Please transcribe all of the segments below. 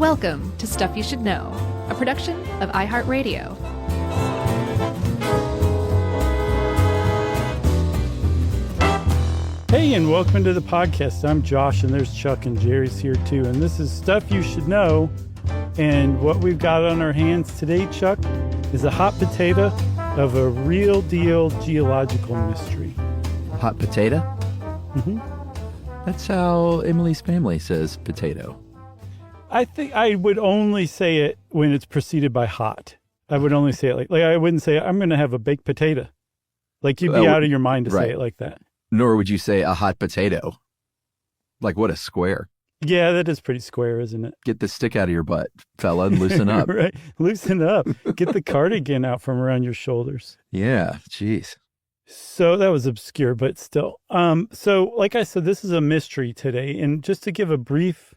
Welcome to Stuff You Should Know, a production of iHeartRadio. Hey, and welcome to the podcast. I'm Josh, and there's Chuck, and Jerry's here too. And this is Stuff You Should Know. And what we've got on our hands today, Chuck, is a hot potato of a real deal geological mystery. Hot potato? Mm-hmm. That's how Emily's family says potato. I think I would only say it when it's preceded by hot. I would only say it like I wouldn't say, I'm going to have a baked potato. Like, you'd be out of your mind to say it like that. Nor would you say a hot potato. Like, what a square. Yeah, that is pretty square, isn't it? Get the stick out of your butt, fella, and loosen up. Right. Loosen up. Get the cardigan out from around your shoulders. Yeah, jeez. So that was obscure, but still. So like I said, this is a mystery today. And just to give a brief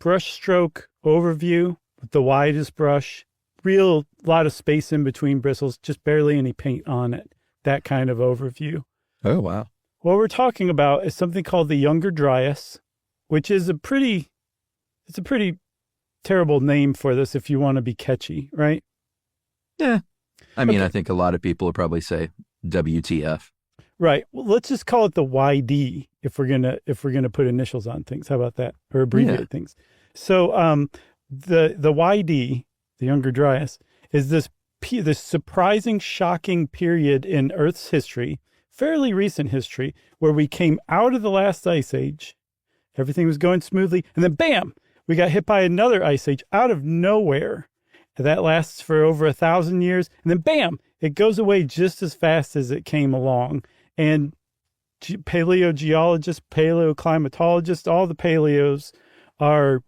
brushstroke overview with the widest brush, real lot of space in between bristles, just barely any paint on it. That kind of overview. Oh, wow. What we're talking about is something called the Younger Dryas, which is a pretty terrible name for this if you want to be catchy, right? Yeah. I mean, Okay. I think a lot of people would probably say WTF. Right. Well, let's just call it the YD if we're gonna put initials on things. How about that? Or abbreviate things. So the YD, the Younger Dryas, is this surprising, shocking period in Earth's history, fairly recent history, where we came out of the last ice age. Everything was going smoothly, and then bam, we got hit by another ice age out of nowhere. And that lasts for over 1,000 years, and then bam, it goes away just as fast as it came along. And paleogeologists, paleoclimatologists, all the paleos are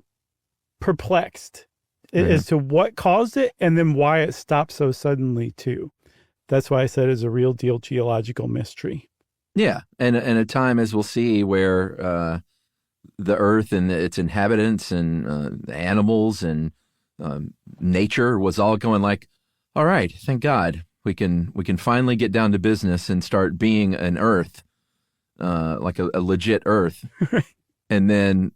perplexed as to what caused it and then why it stopped so suddenly too. That's why I said it's a real deal geological mystery. Yeah, and a time, as we'll see, where the Earth and its inhabitants and animals and nature was all going like, all right, thank God. We can finally get down to business and start being an Earth, like a legit Earth. And then,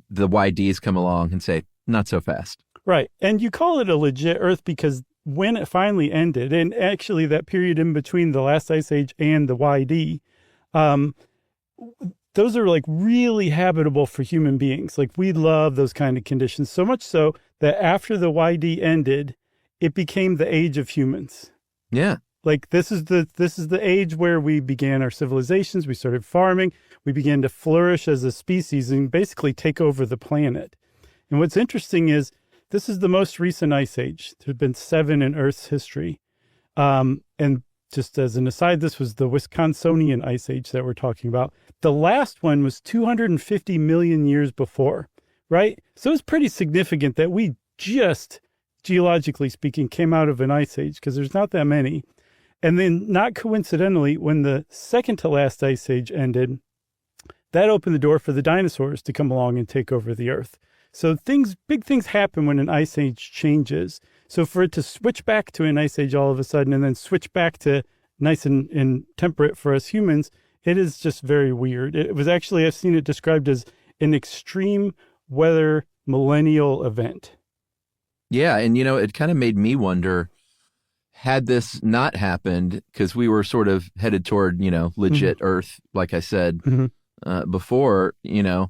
the YDs come along and say, not so fast. Right. And you call it a legit Earth because when it finally ended, and actually that period in between the last ice age and the YD, those are like really habitable for human beings. Like, we love those kind of conditions, so much so that after the YD ended, it became the age of humans. Yeah. Like, this is the age where we began our civilizations. We started farming. We began to flourish as a species and basically take over the planet. And what's interesting is this is the most recent ice age. There have been 7 in Earth's history. And just as an aside, this was the Wisconsinian ice age that we're talking about. The last one was 250 million years before, right? So it's pretty significant that we just, geologically speaking, came out of an ice age because there's not that many. And then, not coincidentally, when the second to last ice age ended, that opened the door for the dinosaurs to come along and take over the Earth. So big things happen when an ice age changes. So for it to switch back to an ice age all of a sudden and then switch back to nice and temperate for us humans, it is just very weird. It was actually, I've seen it described as an extreme weather millennial event. Yeah, and it kind of made me wonder, had this not happened, because we were sort of headed toward, legit Earth, like I said before, I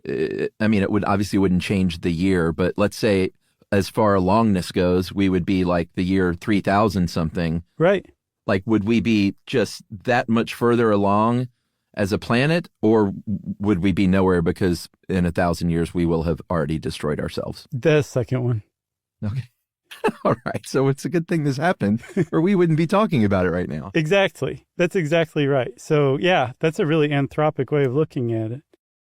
mean, it wouldn't change the year, but let's say as far alongness goes, we would be like the year 3000 something. Right. Like, would we be just that much further along as a planet, or would we be nowhere because in 1,000 years we will have already destroyed ourselves? The second one. Okay. All right. So it's a good thing this happened, or we wouldn't be talking about it right now. Exactly. That's exactly right. So yeah, that's a really anthropic way of looking at it.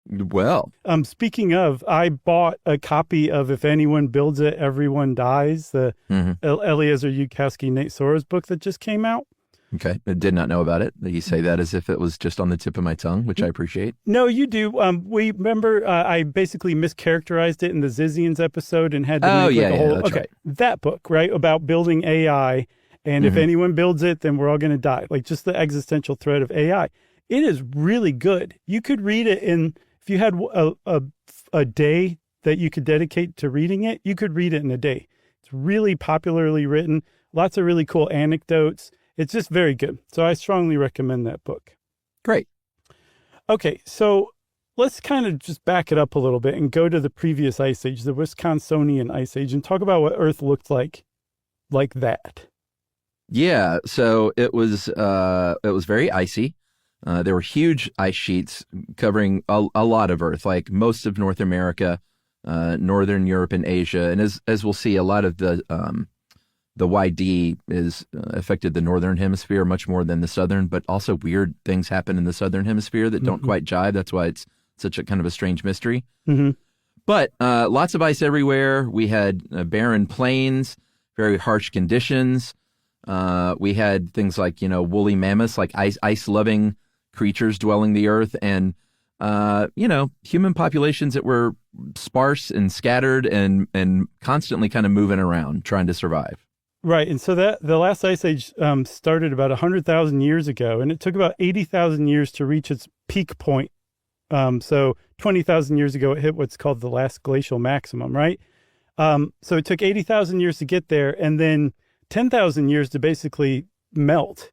Well, speaking of, I bought a copy of If Anyone Builds It, Everyone Dies, the Eliezer Yudkowsky, Nate Soros book that just came out. okay. I did not know about it. You say that as if it was just on the tip of my tongue, which I appreciate. No, you do. We remember I basically mischaracterized it in the Zizians episode and had to make a whole. That's okay, right. That book, right, about building AI, and if anyone builds it, then we're all going to die. Like, just the existential threat of AI. It is really good. You could read it if you had a day that you could dedicate to reading it, you could read it in a day. It's really popularly written, lots of really cool anecdotes. It's just very good. So I strongly recommend that book. Great. Okay, so let's kind of just back it up a little bit and go to the previous ice age, the Wisconsinian ice age, and talk about what Earth looked like that. Yeah, so it was very icy. There were huge ice sheets covering a lot of Earth, like most of North America, Northern Europe, and Asia. And as we'll see, a lot of the YD is affected the Northern Hemisphere much more than the Southern, but also weird things happen in the Southern Hemisphere that don't quite jive. That's why it's such a kind of a strange mystery. Mm-hmm. But lots of ice everywhere. We had barren plains, very harsh conditions. We had things like, woolly mammoths, like ice-loving creatures dwelling the earth, and, human populations that were sparse and scattered and constantly kind of moving around, trying to survive. Right. And so the last ice age started about 100,000 years ago, and it took about 80,000 years to reach its peak point. So 20,000 years ago, it hit what's called the last glacial maximum, right? So it took 80,000 years to get there, and then 10,000 years to basically melt.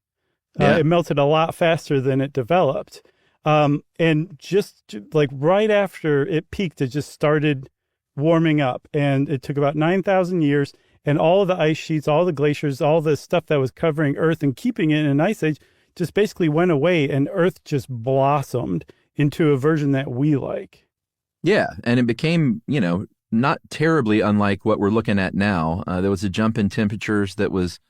Yeah. It melted a lot faster than it developed. And just like right after it peaked, it just started warming up. And it took about 9,000 years. And all of the ice sheets, all the glaciers, all the stuff that was covering Earth and keeping it in an ice age just basically went away. And Earth just blossomed into a version that we like. Yeah. And it became, not terribly unlike what we're looking at now. There was a jump in temperatures that was,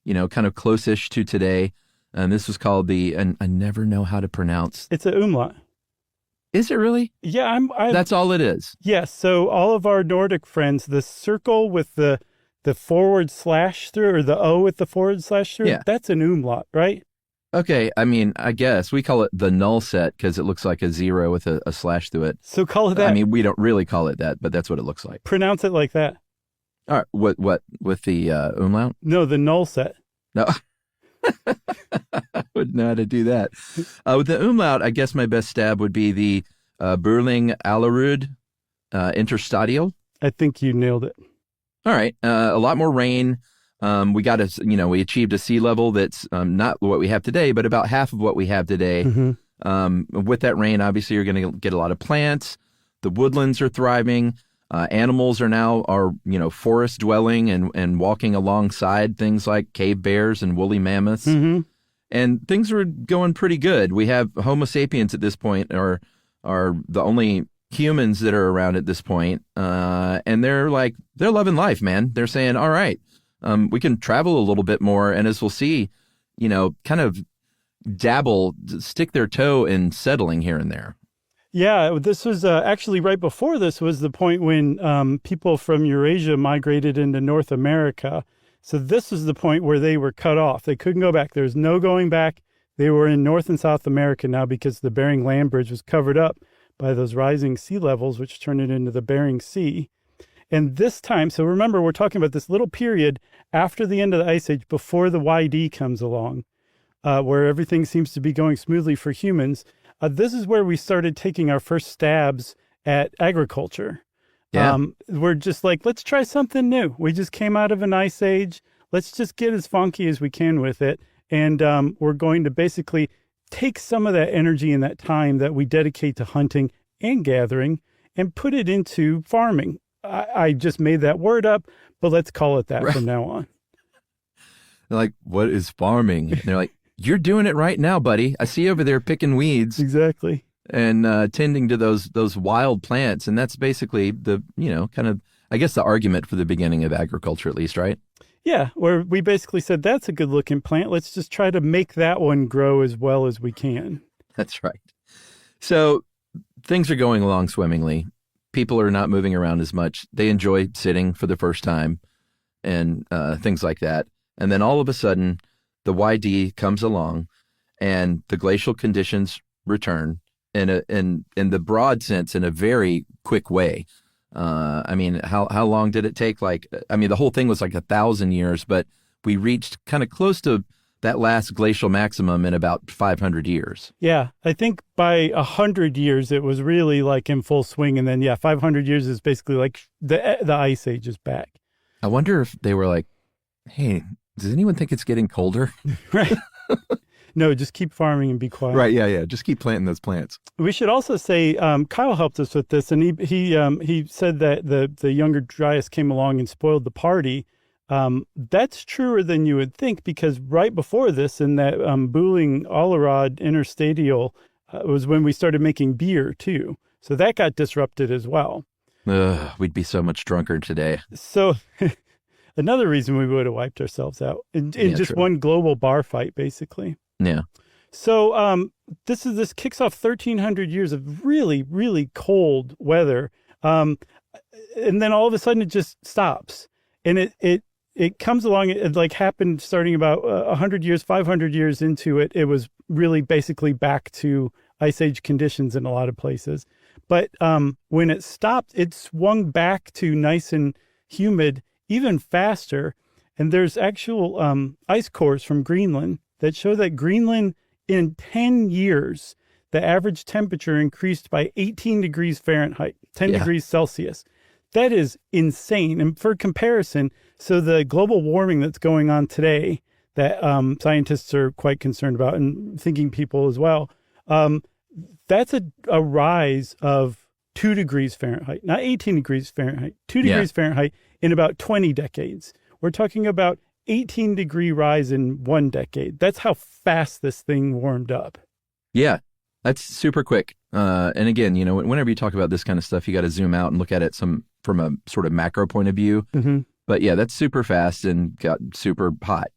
kind of close-ish to today. And this was called and I never know how to pronounce. It's an umlaut. Is it really? Yeah, That's all it is. Yes. So all of our Nordic friends, the circle with the forward slash through, or the O with the forward slash through, Yeah. That's an umlaut, right? Okay. I mean, I guess we call it the null set because it looks like a zero with a slash through it. So call it that. I mean, we don't really call it that, but that's what it looks like. Pronounce it like that. All right. What with the umlaut? No, the null set. No. I wouldn't know how to do that. With the umlaut, I guess my best stab would be the Burling Alarud interstadial. I think you nailed it. All right. A lot more rain. We we achieved a sea level that's not what we have today, but about half of what we have today. Mm-hmm. With that rain, obviously, you're going to get a lot of plants. The woodlands are thriving. Animals are forest dwelling and walking alongside things like cave bears and woolly mammoths. Mm-hmm. And things are going pretty good. We have Homo sapiens at this point are the only humans that are around at this point. And they're loving life, man. They're saying, all right, we can travel a little bit more. And as we'll see, kind of stick their toe in settling here and there. Yeah, this was actually right before this was the point when people from Eurasia migrated into North America. So this was the point where they were cut off. They couldn't go back. There's no going back. They were in North and South America now because the Bering Land Bridge was covered up by those rising sea levels, which turned it into the Bering Sea. And this time, so remember, we're talking about this little period after the end of the Ice Age, before the YD comes along, where everything seems to be going smoothly for humans. This is where we started taking our first stabs at agriculture. Yeah. We're just like, let's try something new. We just came out of an ice age. Let's just get as funky as we can with it. And we're going to basically take some of that energy and that time that we dedicate to hunting and gathering and put it into farming. I just made that word up, but let's call it that from now on. They're like, what is farming? And they're like, you're doing it right now, buddy. I see you over there picking weeds. Exactly. And tending to those wild plants. And that's basically the, kind of, I guess, the argument for the beginning of agriculture, at least, right? Yeah, where we basically said, that's a good looking plant. Let's just try to make that one grow as well as we can. That's right. So things are going along swimmingly. People are not moving around as much. They enjoy sitting for the first time and things like that. And then all of a sudden, the YD comes along and the glacial conditions return in the broad sense, in a very quick way. I mean, how long did it take? The whole thing was like 1,000 years, but we reached kind of close to that last glacial maximum in about 500 years. Yeah, I think by 100 years it was really like in full swing, and then 500 years is basically like the ice age is back. I wonder if they were like, "Hey, does anyone think it's getting colder?" Right. No, just keep farming and be quiet. Right? Yeah. Just keep planting those plants. We should also say Kyle helped us with this, and he said that the younger Dryas came along and spoiled the party. That's truer than you would think, because right before this, in that Booling Allerod interstadial, was when we started making beer too. So that got disrupted as well. We'd be so much drunker today. So another reason we would have wiped ourselves out in just true. one global bar fight, basically. Yeah. So this kicks off 1,300 years of really, really cold weather, and then all of a sudden it just stops, and it comes along. It like happened starting about 100 years, 500 years into it. It was really basically back to ice age conditions in a lot of places. But when it stopped, it swung back to nice and humid even faster. And there's actual ice cores from Greenland that show that Greenland, in 10 years, the average temperature increased by 18 degrees Fahrenheit, 10 degrees Celsius. That is insane. And for comparison, so the global warming that's going on today that scientists are quite concerned about, and thinking people as well, that's a rise of 2 degrees Fahrenheit, not 18 degrees Fahrenheit, 2 degrees Fahrenheit in about 20 decades. We're talking about 18-degree rise in 1 decade. That's how fast this thing warmed up. Yeah, that's super quick. And again, whenever you talk about this kind of stuff, you got to zoom out and look at it from a sort of macro point of view. Mm-hmm. But yeah, that's super fast and got super hot.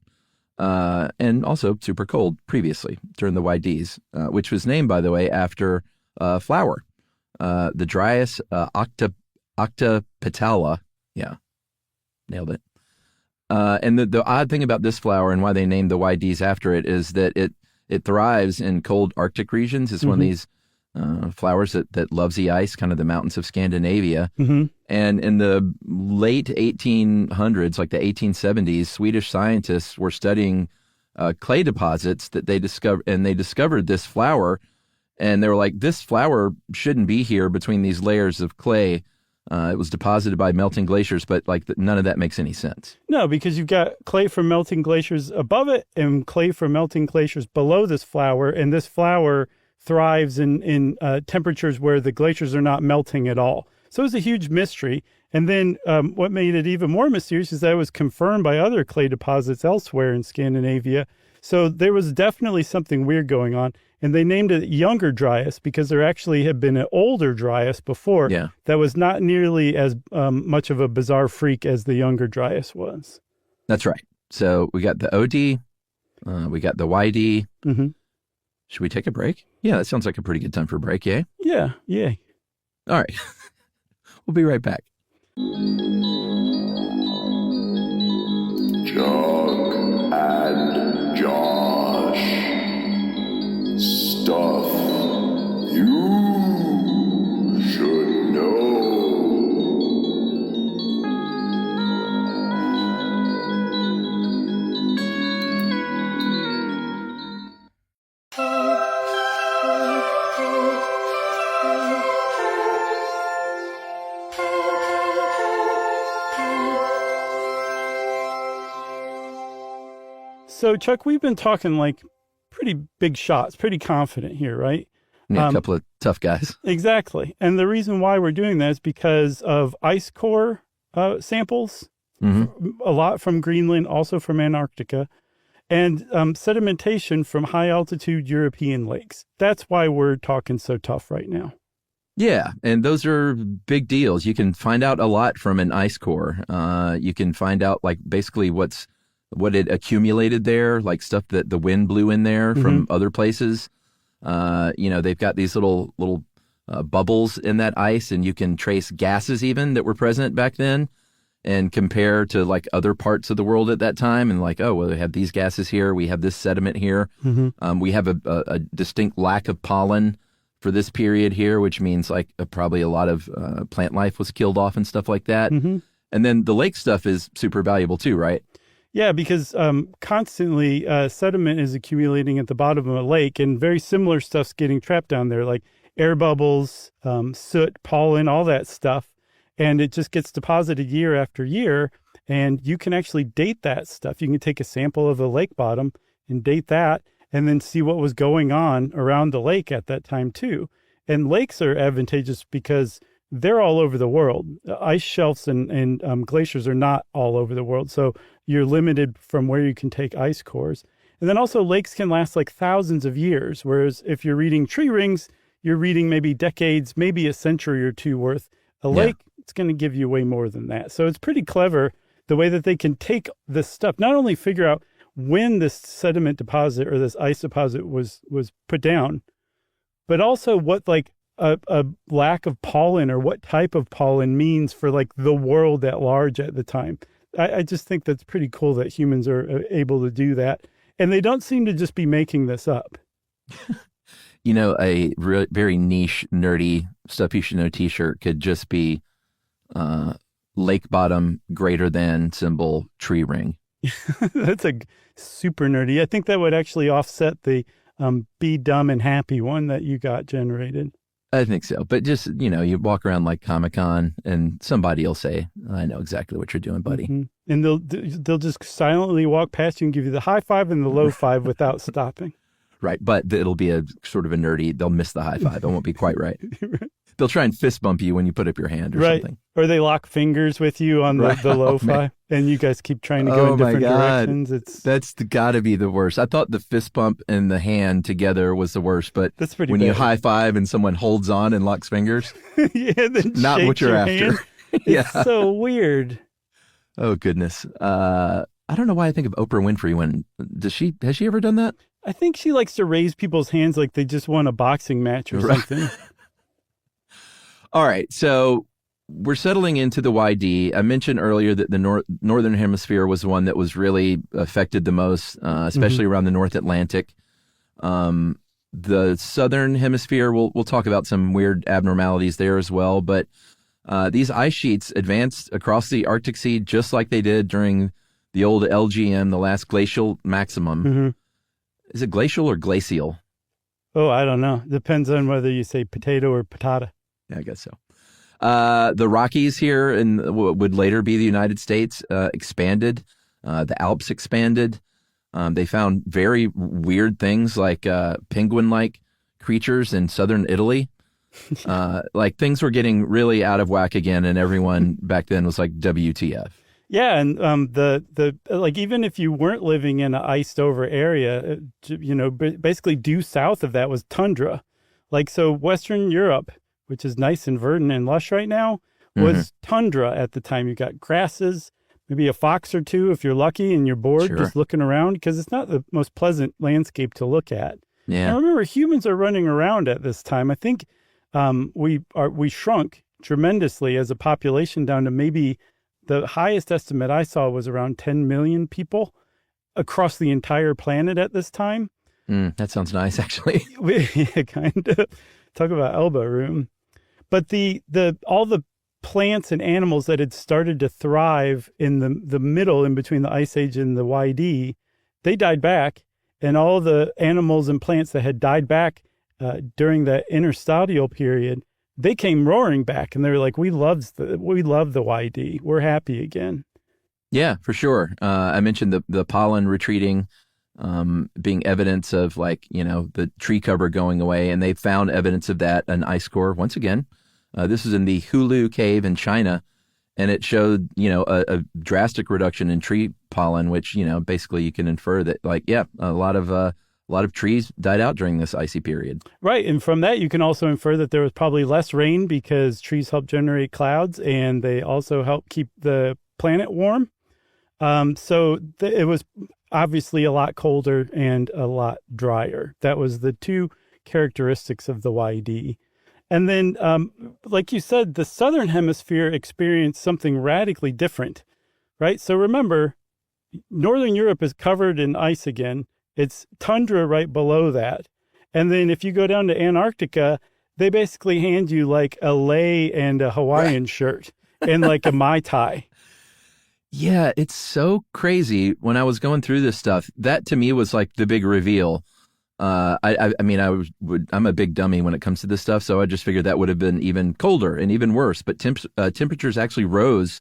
And also super cold previously during the YDs, which was named, by the way, after a flower, the Dryas octapetala. Yeah, nailed it. And the odd thing about this flower and why they named the YDs after it is that it thrives in cold Arctic regions. It's one of these flowers that loves the ice, kind of the mountains of Scandinavia. Mm-hmm. And in the late 1800s, like the 1870s, Swedish scientists were studying clay deposits that they discovered this flower. And they were like, this flower shouldn't be here between these layers of clay. It was deposited by melting glaciers, but none of that makes any sense. No, because you've got clay from melting glaciers above it and clay from melting glaciers below this flower, and this flower thrives in temperatures where the glaciers are not melting at all. So it was a huge mystery. And then what made it even more mysterious is that it was confirmed by other clay deposits elsewhere in Scandinavia. So there was definitely something weird going on. And they named it Younger Dryas because there actually had been an older Dryas before that was not nearly as much of a bizarre freak as the Younger Dryas was. That's right. So we got the OD, we got the YD. Mm-hmm. Should we take a break? Yeah, that sounds like a pretty good time for a break, yay? Yeah, yay. All right. We'll be right back. Chuck and Josh. Stuff you should know. So, Chuck, we've been talking like pretty big shots, pretty confident here, right? Yeah, a couple of tough guys. Exactly. And the reason why we're doing that is because of ice core samples, a lot from Greenland, also from Antarctica, and sedimentation from high altitude European lakes. That's why we're talking so tough right now. Yeah, and those are big deals. You can find out a lot from an ice core. You can find out like basically what it accumulated there, like stuff that the wind blew in there from other places. They've got these little bubbles in that ice, and you can trace gases even that were present back then and compare to like other parts of the world at that time. And like, oh, well, we have these gases here. We have this sediment here. We have a distinct lack of pollen for this period here, which means like probably a lot of plant life was killed off and stuff like that. And then the lake stuff is super valuable too, right? Yeah, because constantly sediment is accumulating at the bottom of a lake, and very similar stuff's getting trapped down there, like air bubbles, soot, pollen, all that stuff. And it just gets deposited year after year. And you can actually date that stuff. You can take a sample of the lake bottom and date that, and then see what was going on around the lake at that time, too. And lakes are advantageous because they're all over the world. Ice shelves and glaciers are not all over the world. So you're limited from where you can take ice cores. And then also lakes can last like thousands of years. Whereas if you're reading tree rings, you're reading maybe decades, maybe a century or two worth. A lake, it's going to give you way more than that. So it's pretty clever the way that they can take this stuff, not only figure out when this sediment deposit or this ice deposit was put down, but also what like a lack of pollen or what type of pollen means for like the world at large at the time. I just think that's pretty cool that humans are able to do that. And they don't seem to just be making this up. You know, a very niche, nerdy stuff you should know t-shirt could just be lake bottom greater than symbol tree ring. That's a super nerdy. I think that would actually offset the be dumb and happy one that you got generated. I think so. But just, you know, you walk around like Comic-Con and somebody will say, I know exactly what you're doing, buddy. Mm-hmm. And they'll just silently walk past you and give you the high five and the low five without stopping. Right. But it'll be a sort of a nerdy, they'll miss the high five. It won't be quite right. Right. They'll try and fist bump you when you put up your hand or something. Or they lock fingers with you on the low five, and you guys keep trying to go in different directions. That's got to be the worst. I thought the fist bump and the hand together was the worst, but that's pretty when bad. You high five and someone holds on and locks fingers, then not what you're after. It's so weird. Oh goodness. I don't know why I think of Oprah Winfrey when has she ever done that? I think she likes to raise people's hands like they just won a boxing match or something. All right, so we're settling into the YD. I mentioned earlier that the northern hemisphere was the one that was really affected the most, especially around the North Atlantic. The southern hemisphere, we'll talk about some weird abnormalities there as well. But these ice sheets advanced across the Arctic Sea just like they did during the old LGM, the last glacial maximum. Mm-hmm. Is it glacial or glacial? Oh, I don't know. Depends on whether you say potato or patata. Yeah, I guess so. The Rockies here and would later be the United States expanded. The Alps expanded. They found very weird things like penguin-like creatures in southern Italy. Like things were getting really out of whack again, and everyone back then was like, WTF. Yeah, and the like even if you weren't living in an iced over area, basically due south of that was tundra. Like so, Western Europe, which is nice and verdant and lush right now, was tundra at the time. You got grasses, maybe a fox or two if you're lucky and you're bored just looking around, because it's not the most pleasant landscape to look at. Yeah. And remember, humans are running around at this time. I think we shrunk tremendously as a population down to maybe the highest estimate I saw was around 10 million people across the entire planet at this time. That sounds nice, actually. Yeah, kind of. Talk about elbow room. But all the plants and animals that had started to thrive in the middle, in between the Ice Age and the YD, they died back. And all the animals and plants that had died back during the interstitial period, they came roaring back. And they were like, we love the YD. We're happy again. Yeah, for sure. I mentioned the pollen retreating, being evidence of the tree cover going away. And they found evidence of that in ice core once again. This is in the Hulu cave in China. And it showed, a drastic reduction in tree pollen, which, basically you can infer that a lot of trees died out during this icy period. Right. And from that, you can also infer that there was probably less rain because trees help generate clouds and they also help keep the planet warm. It was obviously a lot colder and a lot drier. That was the two characteristics of the YD. And then, like you said, the southern hemisphere experienced something radically different, right? So remember, northern Europe is covered in ice again. It's tundra right below that. And then if you go down to Antarctica, they basically hand you like a lei and a Hawaiian shirt and like a Mai Tai. Yeah, it's so crazy. When I was going through this stuff, that to me was like the big reveal. I mean, I'm a big dummy when it comes to this stuff, so I just figured that would have been even colder and even worse. But temperatures actually rose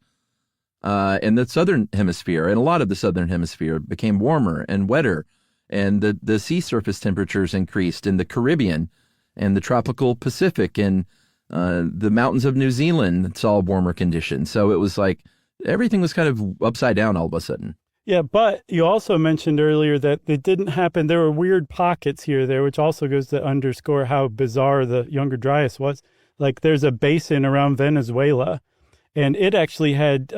in the southern hemisphere, and a lot of the southern hemisphere became warmer and wetter, and the sea surface temperatures increased in the Caribbean and the tropical Pacific, and the mountains of New Zealand saw warmer conditions. So it was like everything was kind of upside down all of a sudden. Yeah, but you also mentioned earlier that it didn't happen. There were weird pockets here there, which also goes to underscore how bizarre the Younger Dryas was. Like there's a basin around Venezuela, and it actually had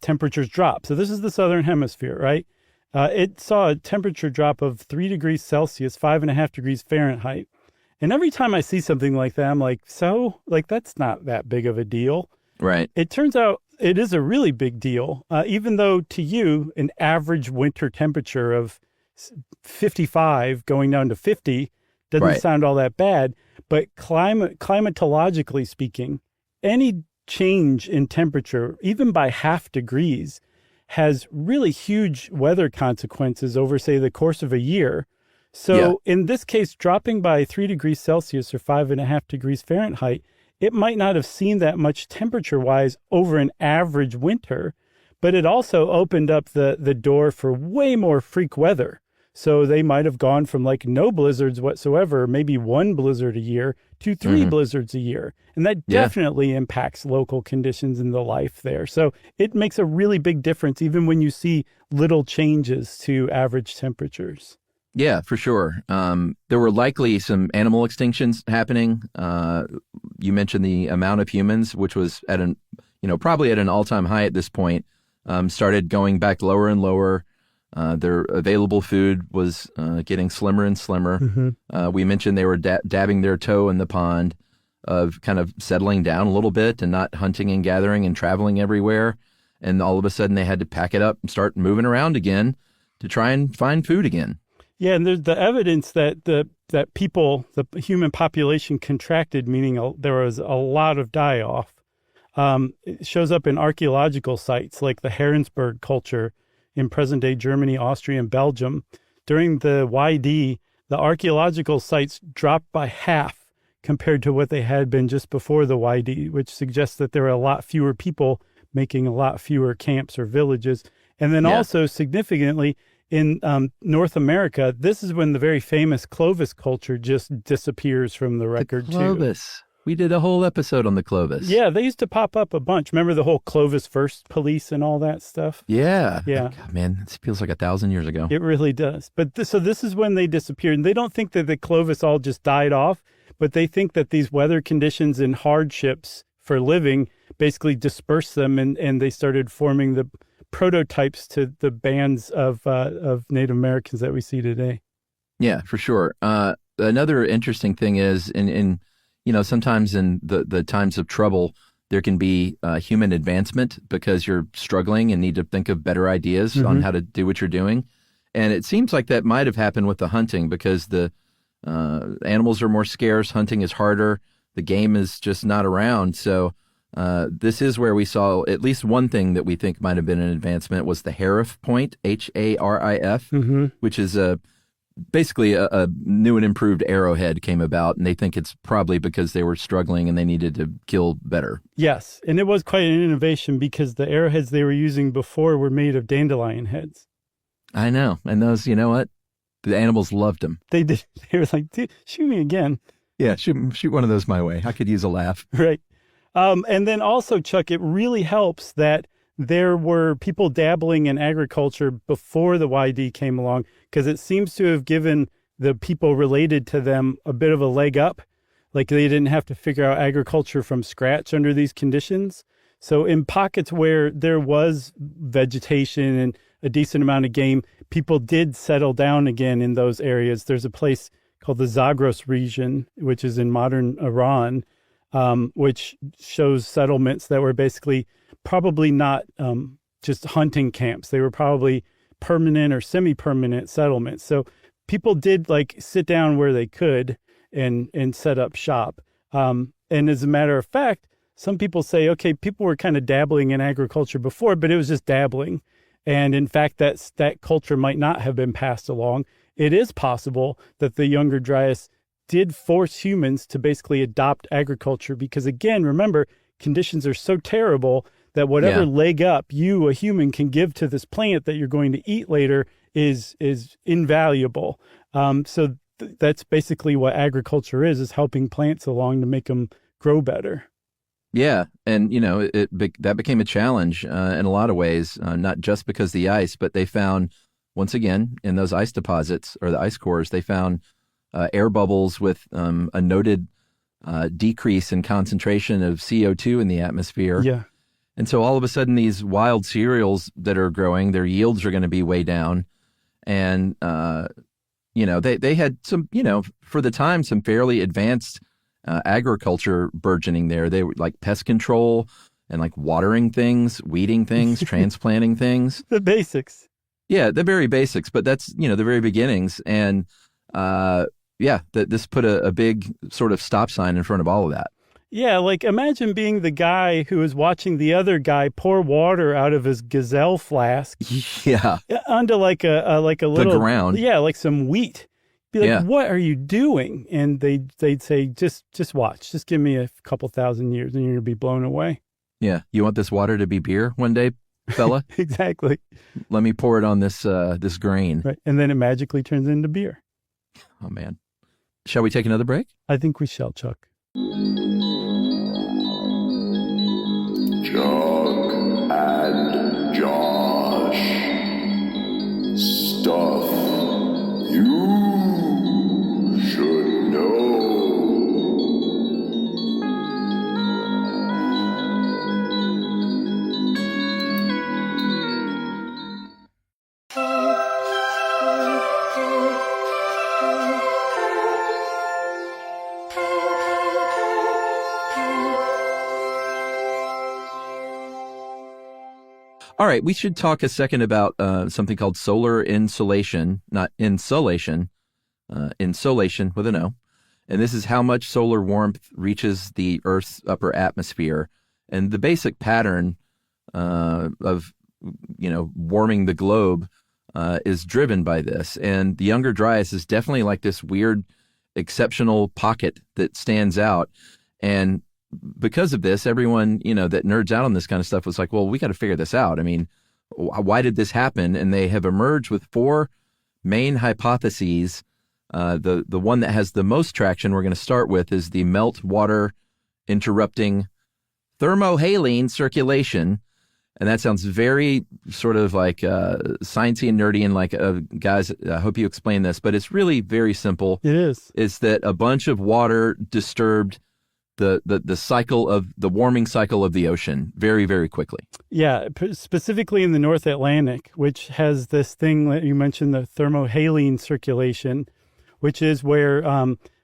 temperatures drop. So this is the southern hemisphere, right? It saw a temperature drop of 3 degrees Celsius, 5.5 degrees Fahrenheit. And every time I see something like that, I'm like, so? Like, that's not that big of a deal. Right. It turns out it is a really big deal, even though to you, an average winter temperature of 55 going down to 50 doesn't Right. sound all that bad. But climatologically speaking, any change in temperature, even by half degrees, has really huge weather consequences over, say, the course of a year. So in this case, dropping by 3 degrees Celsius or 5.5 degrees Fahrenheit, it might not have seen that much temperature-wise over an average winter, but it also opened up the door for way more freak weather. So they might have gone from like no blizzards whatsoever, maybe one blizzard a year, to 3 blizzards a year. And that definitely impacts local conditions in the life there. So it makes a really big difference even when you see little changes to average temperatures. Yeah, for sure. There were likely some animal extinctions happening. You mentioned the amount of humans, which was at probably at an all-time high at this point, started going back lower and lower. Their available food was getting slimmer and slimmer. We mentioned they were dabbing their toe in the pond of kind of settling down a little bit and not hunting and gathering and traveling everywhere. And all of a sudden they had to pack it up and start moving around again to try and find food again. Yeah, and there's the evidence that the human population contracted, meaning there was a lot of die-off. It shows up in archaeological sites like the Herensberg culture in present-day Germany, Austria, and Belgium. During the YD, the archaeological sites dropped by half compared to what they had been just before the YD, which suggests that there were a lot fewer people making a lot fewer camps or villages. And then also significantly, in North America, this is when the very famous Clovis culture just disappears from the record, Clovis. We did a whole episode on the Clovis. Yeah, they used to pop up a bunch. Remember the whole Clovis First police and all that stuff? Yeah. Yeah. God, man, this feels like 1,000 years ago. It really does. But so this is when they disappeared. And they don't think that the Clovis all just died off, but they think that these weather conditions and hardships for living basically dispersed them, and they started forming the prototypes to the bands of Native Americans that we see today. Yeah, for sure. Another interesting thing is in sometimes in the times of trouble, there can be human advancement because you're struggling and need to think of better ideas on how to do what you're doing. And it seems like that might have happened with the hunting because the animals are more scarce, hunting is harder, the game is just not around. So this is where we saw at least one thing that we think might have been an advancement was the Harif point, Harif, which is basically a new and improved arrowhead came about, and they think it's probably because they were struggling and they needed to kill better. Yes, and it was quite an innovation because the arrowheads they were using before were made of dandelion heads. I know, and those, you know what? The animals loved them. They did. They were like, dude, shoot me again. Yeah, shoot one of those my way. I could use a laugh. Right. And then also, Chuck, it really helps that there were people dabbling in agriculture before the YD came along, because it seems to have given the people related to them a bit of a leg up. Like they didn't have to figure out agriculture from scratch under these conditions. So in pockets where there was vegetation and a decent amount of game, people did settle down again in those areas. There's a place called the Zagros region, which is in modern Iran, which shows settlements that were basically probably not just hunting camps. They were probably permanent or semi-permanent settlements. So people did like sit down where they could and set up shop. And as a matter of fact, some people say, okay, people were kind of dabbling in agriculture before, but it was just dabbling. And in fact, that culture might not have been passed along. It is possible that the younger Dryas did force humans to basically adopt agriculture because, again, remember, conditions are so terrible that whatever leg up you, a human, can give to this plant that you're going to eat later is invaluable. So that's basically what agriculture is helping plants along to make them grow better. Yeah, and that became a challenge in a lot of ways, not just because of the ice, but they found, once again, in those ice deposits or the ice cores, they found air bubbles with a noted decrease in concentration of CO2 in the atmosphere. Yeah. And so all of a sudden, these wild cereals that are growing, their yields are going to be way down. And, they had some, for the time, some fairly advanced agriculture burgeoning there. They were like pest control and like watering things, weeding things, transplanting things. The basics. Yeah, the very basics, but that's, the very beginnings. And this put a big sort of stop sign in front of all of that. Yeah, like imagine being the guy who is watching the other guy pour water out of his gazelle flask. Yeah. Onto like a little the ground. Yeah, like some wheat. Be like, what are you doing? And they'd say, just watch. Just give me a couple thousand years and you're gonna be blown away. Yeah. You want this water to be beer one day, fella? Exactly. Let me pour it on this grain. Right. And then it magically turns into beer. Oh man. Shall we take another break? I think we shall, Chuck. Chuck and Josh. Stuff you should know. All right, we should talk a second about something called solar insolation, not insolation, insolation with an O. And this is how much solar warmth reaches the Earth's upper atmosphere. And the basic pattern of, warming the globe is driven by this. And the younger Dryas is definitely like this weird, exceptional pocket that stands out. And because of this, everyone, that nerds out on this kind of stuff was like, well, we got to figure this out. I mean, why did this happen? And they have emerged with 4 main hypotheses. The one that has the most traction we're going to start with is the melt water interrupting thermohaline circulation. And that sounds very sort of like sciencey and nerdy and like, guys, I hope you explain this, but it's really very simple. It is. It's that a bunch of water disturbed the cycle of the warming cycle of the ocean very, very quickly. Yeah, specifically in the North Atlantic, which has this thing that you mentioned, the thermohaline circulation, which is where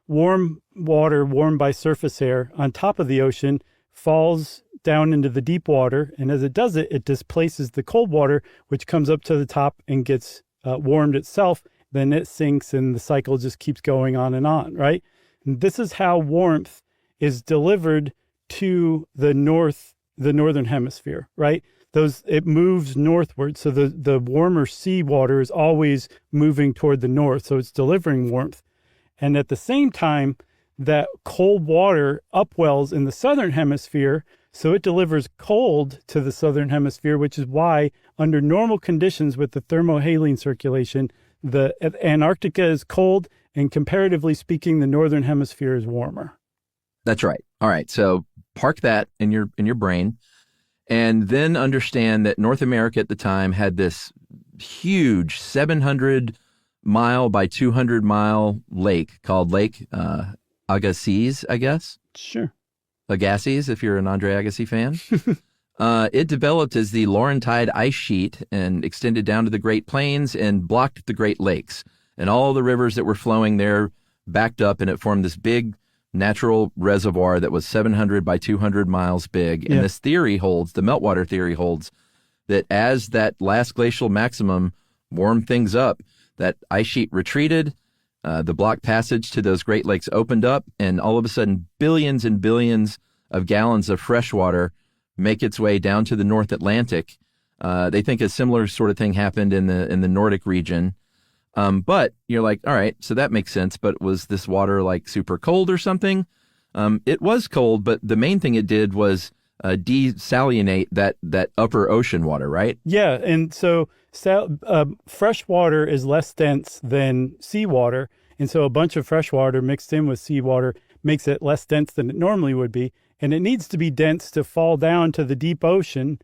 warm water, warmed by surface air on top of the ocean, falls down into the deep water. And as it does it, it displaces the cold water, which comes up to the top and gets warmed itself. Then it sinks and the cycle just keeps going on, right? And this is how warmth is delivered to the northern hemisphere, right? It moves northward. So the warmer seawater is always moving toward the north. So it's delivering warmth. And at the same time, that cold water upwells in the southern hemisphere. So it delivers cold to the southern hemisphere, which is why under normal conditions with the thermohaline circulation, the Antarctica is cold and comparatively speaking, the northern hemisphere is warmer. That's right. All right. So park that in your brain and then understand that North America at the time had this huge 700-mile by 200-mile lake called Lake Agassiz, I guess. Sure. Agassiz, if you're an Andre Agassi fan. It developed as the Laurentide ice sheet and extended down to the Great Plains and blocked the Great Lakes. And all the rivers that were flowing there backed up, and it formed this big natural reservoir that was 700 by 200 miles big. And this theory holds, the meltwater theory holds, that as that last glacial maximum warmed things up, that ice sheet retreated, the block passage to those Great Lakes opened up, and all of a sudden billions and billions of gallons of fresh water make its way down to the North Atlantic. They think a similar sort of thing happened in the Nordic region. But you're like, all right, so that makes sense. But was this water like super cold or something? It was cold, but the main thing it did was desalinate that upper ocean water, right? Yeah, and so fresh water is less dense than seawater, and so a bunch of fresh water mixed in with seawater makes it less dense than it normally would be, and it needs to be dense to fall down to the deep ocean,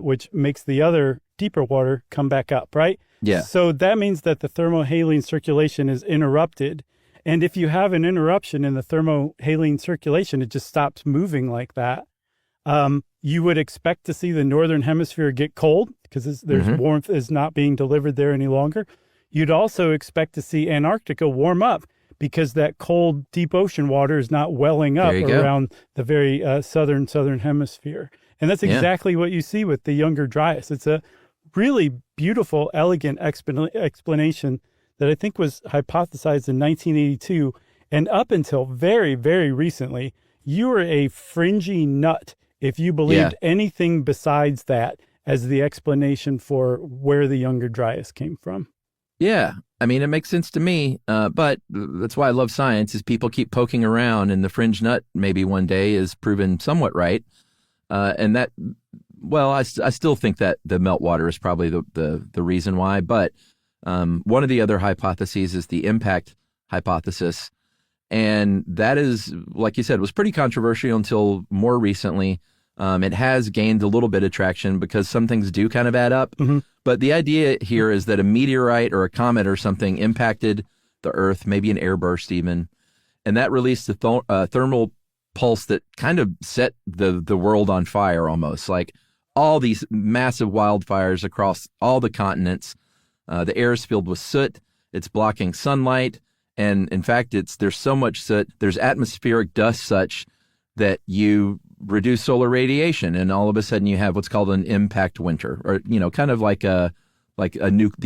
which makes the other deeper water come back up, right? Yeah. So that means that the thermohaline circulation is interrupted, and if you have an interruption in the thermohaline circulation, it just stops moving like that. You would expect to see the northern hemisphere get cold because there's warmth is not being delivered there any longer. You'd also expect to see Antarctica warm up because that cold, deep ocean water is not welling up around the very southern hemisphere. And that's exactly what you see with the younger Dryas. It's a really beautiful, elegant explanation that I think was hypothesized in 1982. And up until very, very recently, you were a fringy nut if you believed anything besides that as the explanation for where the younger Dryas came from. Yeah. I mean, it makes sense to me, but that's why I love science is people keep poking around and the fringe nut maybe one day is proven somewhat right. And that, well, I still think that the meltwater is probably the reason why, but one of the other hypotheses is the impact hypothesis. And that is, like you said, was pretty controversial until more recently. It has gained a little bit of traction because some things do kind of add up. But the idea here is that a meteorite or a comet or something impacted the Earth, maybe an airburst even, and that released a thermal pulse that kind of set the world on fire almost, like all these massive wildfires across all the continents. The air is filled with soot. It's blocking sunlight. And in fact, there's so much soot, there's atmospheric dust such that you reduce solar radiation, and all of a sudden you have what's called an impact winter, or kind of like the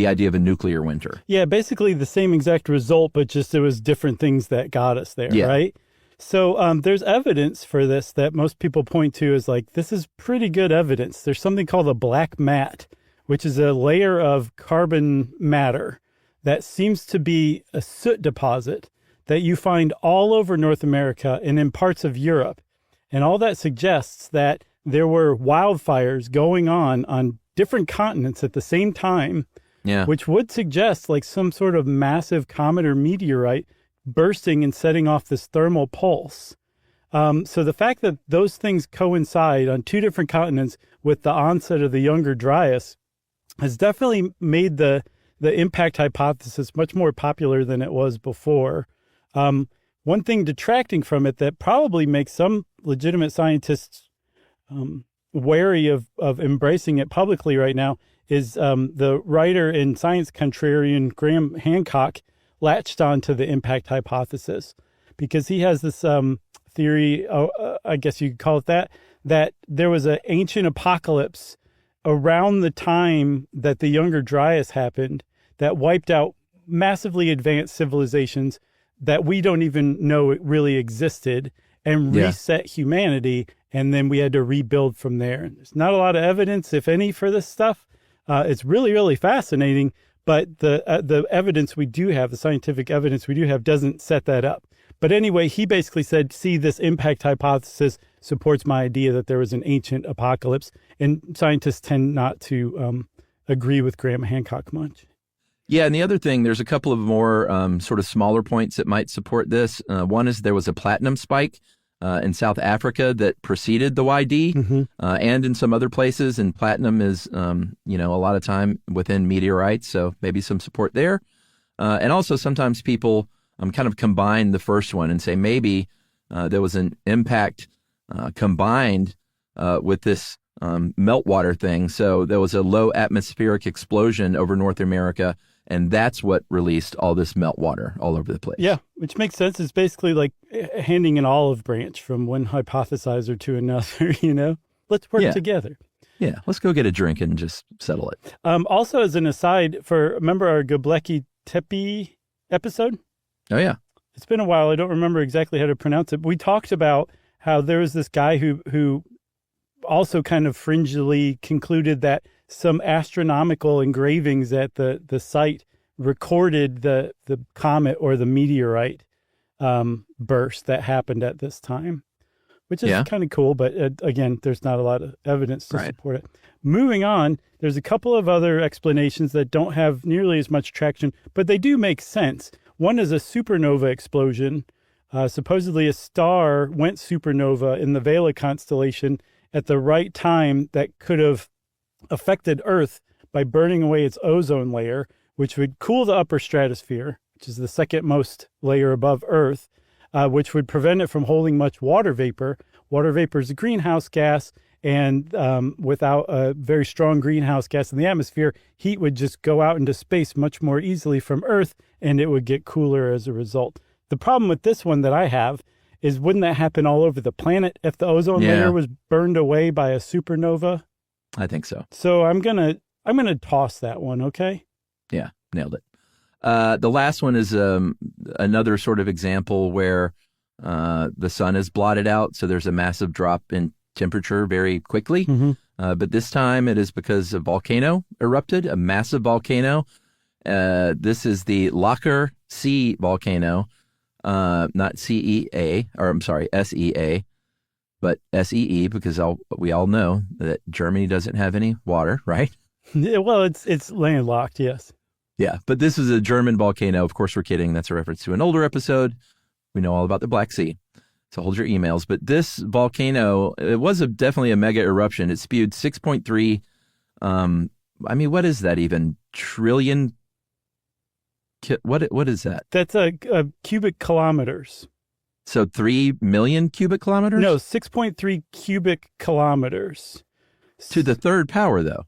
idea of a nuclear winter. Yeah, basically the same exact result, but just it was different things that got us there, right? So there's evidence for this that most people point to as like, this is pretty good evidence. There's something called a black mat, which is a layer of carbon matter that seems to be a soot deposit that you find all over North America and in parts of Europe. And all that suggests that there were wildfires going on different continents at the same time, which would suggest like some sort of massive comet or meteorite bursting and setting off this thermal pulse. So the fact that those things coincide on two different continents with the onset of the younger Dryas has definitely made the impact hypothesis much more popular than it was before. One thing detracting from it that probably makes some legitimate scientists wary of embracing it publicly right now is the writer and science contrarian Graham Hancock latched on to the impact hypothesis because he has this theory, I guess you could call it that there was an ancient apocalypse around the time that the younger Dryas happened that wiped out massively advanced civilizations that we don't even know it really existed and reset humanity. And then we had to rebuild from there. And there's not a lot of evidence, if any, for this stuff. It's really, really fascinating. But the evidence we do have, the scientific evidence we do have, doesn't set that up. But anyway, he basically said, see, this impact hypothesis supports my idea that there was an ancient apocalypse. And scientists tend not to agree with Graham Hancock much. Yeah, and the other thing, there's a couple of more sort of smaller points that might support this. One is there was a platinum spike in South Africa that preceded the YD and in some other places. And platinum is, a lot of time within meteorites, so maybe some support there. And also sometimes people kind of combine the first one and say maybe there was an impact combined with this meltwater thing. So there was a low atmospheric explosion over North America, and that's what released all this meltwater all over the place. Yeah, which makes sense. It's basically like handing an olive branch from one hypothesizer to another, Let's work together. Yeah, let's go get a drink and just settle it. Also, as an aside, remember our Göbekli Tepe episode? Oh, yeah. It's been a while. I don't remember exactly how to pronounce it. But we talked about how there was this guy who also kind of fringely concluded that some astronomical engravings at the site recorded the comet or the meteorite burst that happened at this time, which is kind of cool. But again, there's not a lot of evidence to support it. Moving on, there's a couple of other explanations that don't have nearly as much traction, but they do make sense. One is a supernova explosion. Supposedly a star went supernova in the Vela constellation at the right time that could have affected Earth by burning away its ozone layer, which would cool the upper stratosphere, which is the second most layer above Earth, which would prevent it from holding much water vapor. Water vapor is a greenhouse gas, and without a very strong greenhouse gas in the atmosphere, heat would just go out into space much more easily from Earth, and it would get cooler as a result. The problem with this one that I have is, wouldn't that happen all over the planet if the ozone layer was burned away by a supernova? I think so. So I'm gonna toss that one. Okay. Yeah, nailed it. The last one is another sort of example where the sun is blotted out, so there's a massive drop in temperature very quickly. But this time it is because a volcano erupted, a massive volcano. This is the Locher Sea volcano, not CEA, or I'm sorry, SEA, but SEE, because we all know that Germany doesn't have any water, right? Yeah, well, it's landlocked, yes. Yeah, but this is a German volcano. Of course, we're kidding. That's a reference to an older episode. We know all about the Black Sea, so hold your emails. But this volcano, it was definitely a mega eruption. It spewed 6.3, I mean, what is that even? Trillion? What is that? That's a cubic kilometers. So 3 million cubic kilometers? No, 6.3 cubic kilometers. To the third power, though.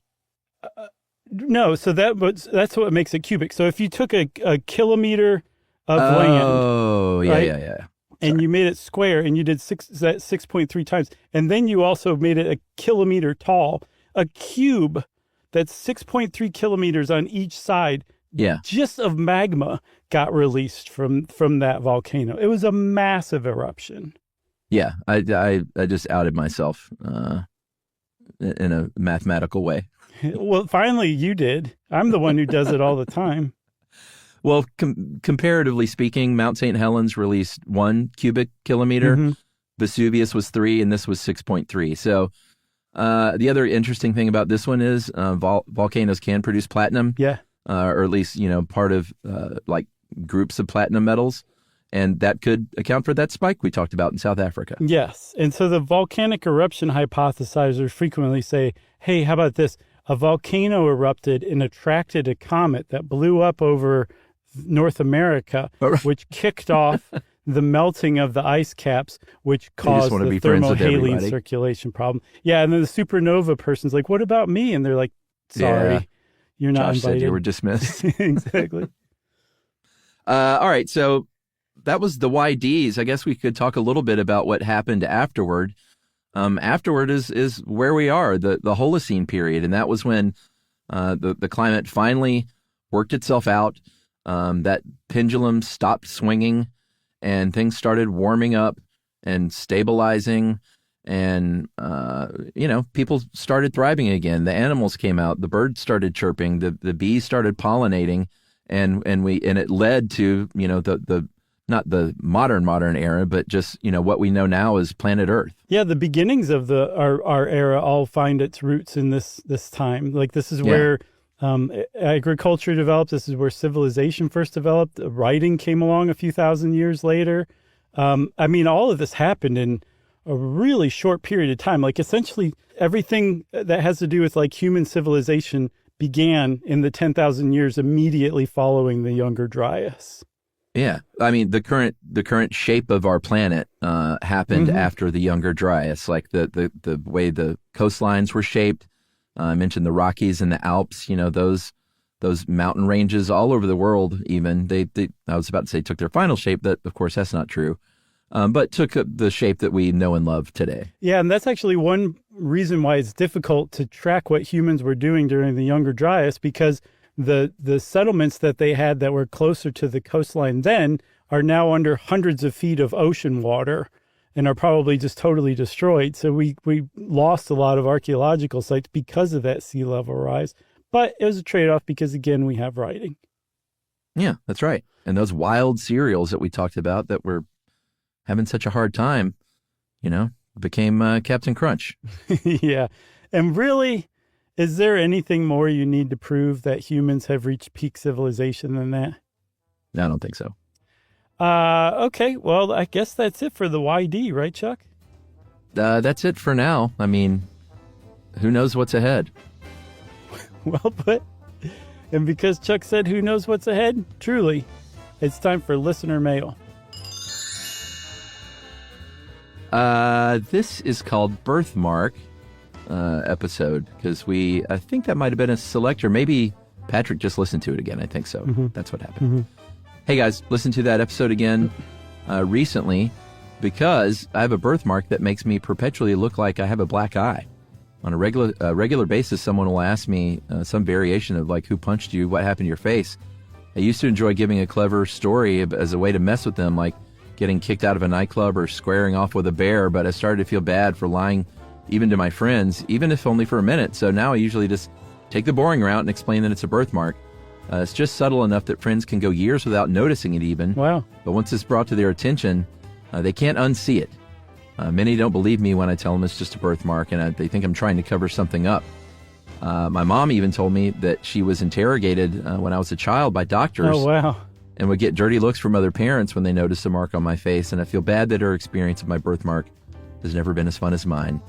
No, so that's what makes it cubic. So if you took a kilometer of land. Oh, yeah, right, yeah. And you made it square, and you did 6.3 times, and then you also made it a kilometer tall, a cube that's 6.3 kilometers on each side. Yeah. Just of magma got released from that volcano. It was a massive eruption. Yeah, I just outed myself in a mathematical way. Well, finally you did. I'm the one who does it all the time. Well, comparatively speaking, Mount St. Helens released 1 cubic kilometer. Vesuvius was 3, and this was 6.3. So the other interesting thing about this one is volcanoes can produce platinum. Yeah. Or at least, part of like groups of platinum metals. And that could account for that spike we talked about in South Africa. Yes. And so the volcanic eruption hypothesizers frequently say, hey, how about this? A volcano erupted and attracted a comet that blew up over North America, which kicked off the melting of the ice caps, which caused the thermohaline circulation problem. Yeah, and then the supernova person's like, what about me? And they're like, sorry, you're not Josh invited. Said you were dismissed. Exactly. All right, so that was the YDs. I guess we could talk a little bit about what happened afterward. Afterward is where we are, the Holocene period, and that was when the climate finally worked itself out. That pendulum stopped swinging, and things started warming up and stabilizing, and people started thriving again. The animals came out, the birds started chirping, the bees started pollinating, and it led to the not the modern era, but just, what we know now as planet Earth. Yeah, the beginnings of our era all find its roots in this time. Like, this is where agriculture developed. This is where civilization first developed. Writing came along a few thousand years later. I mean, all of this happened in a really short period of time. Like, essentially, everything that has to do with, like, human civilization began in the 10,000 years immediately following the Younger Dryas. Yeah, I mean, the current shape of our planet happened after the Younger Dryas, like the way the coastlines were shaped. I mentioned the Rockies and the Alps. Those mountain ranges all over the world. Even they I was about to say took their final shape. That, of course, that's not true, but took the shape that we know and love today. Yeah, and that's actually one reason why it's difficult to track what humans were doing during the Younger Dryas, because the settlements that they had that were closer to the coastline then are now under hundreds of feet of ocean water. and are probably just totally destroyed. So we lost a lot of archaeological sites because of that sea level rise. But it was a trade-off because, again, we have writing. Yeah, that's right. And those wild cereals that we talked about that were having such a hard time, became Captain Crunch. Yeah. And really, is there anything more you need to prove that humans have reached peak civilization than that? No, I don't think so. Okay. Well, I guess that's it for the YD, right, Chuck? That's it for now. I mean, who knows what's ahead? Well put. And because Chuck said who knows what's ahead, truly, it's time for listener mail. This is called Birthmark episode because I think that might have been a selector. Maybe Patrick just listened to it again. I think so. Mm-hmm. That's what happened. Hey guys, listen to that episode again recently because I have a birthmark that makes me perpetually look like I have a black eye. On a regular basis, someone will ask me some variation of like, who punched you? What happened to your face? I used to enjoy giving a clever story as a way to mess with them, like getting kicked out of a nightclub or squaring off with a bear, but I started to feel bad for lying even to my friends, even if only for a minute. So now I usually just take the boring route and explain that it's a birthmark. It's just subtle enough that friends can go years without noticing it even. Wow. But once it's brought to their attention, they can't unsee it. Many don't believe me when I tell them it's just a birthmark, and they think I'm trying to cover something up. My mom even told me that she was interrogated when I was a child by doctors. Oh, wow. And would get dirty looks from other parents when they noticed a mark on my face, and I feel bad that her experience of my birthmark has never been as fun as mine.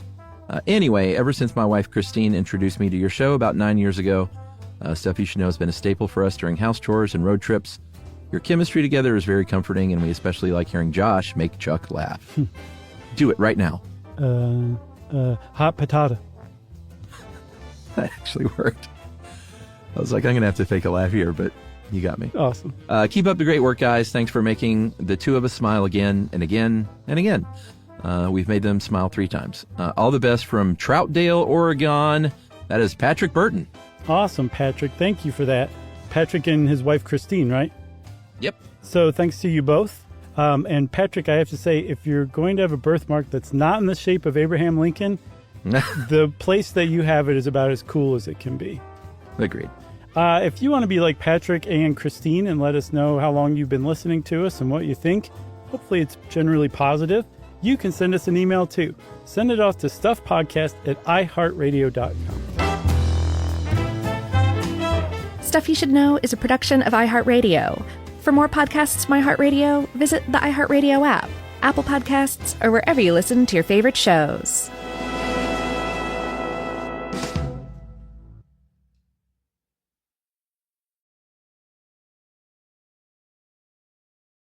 Anyway, ever since my wife Christine introduced me to your show about 9 years ago, Stuff You Should Know has been a staple for us during house chores and road trips. Your chemistry together is very comforting, and we especially like hearing Josh make Chuck laugh. Do it right now. Hot potato. That actually worked. I was like, I'm going to have to fake a laugh here, but you got me. Awesome. Keep up the great work, guys. Thanks for making the two of us smile again and again and again. We've made them smile 3 times. All the best from Troutdale, Oregon. That is Patrick Burton. Awesome, Patrick. Thank you for that. Patrick and his wife, Christine, right? Yep. So thanks to you both. And Patrick, I have to say, if you're going to have a birthmark that's not in the shape of Abraham Lincoln, the place that you have it is about as cool as it can be. Agreed. If you want to be like Patrick and Christine and let us know how long you've been listening to us and what you think, hopefully it's generally positive, you can send us an email too. Send it off to stuffpodcast@iheartradio.com. Stuff You Should Know is a production of iHeartRadio. For more podcasts from iHeartRadio, visit the iHeartRadio app, Apple Podcasts, or wherever you listen to your favorite shows.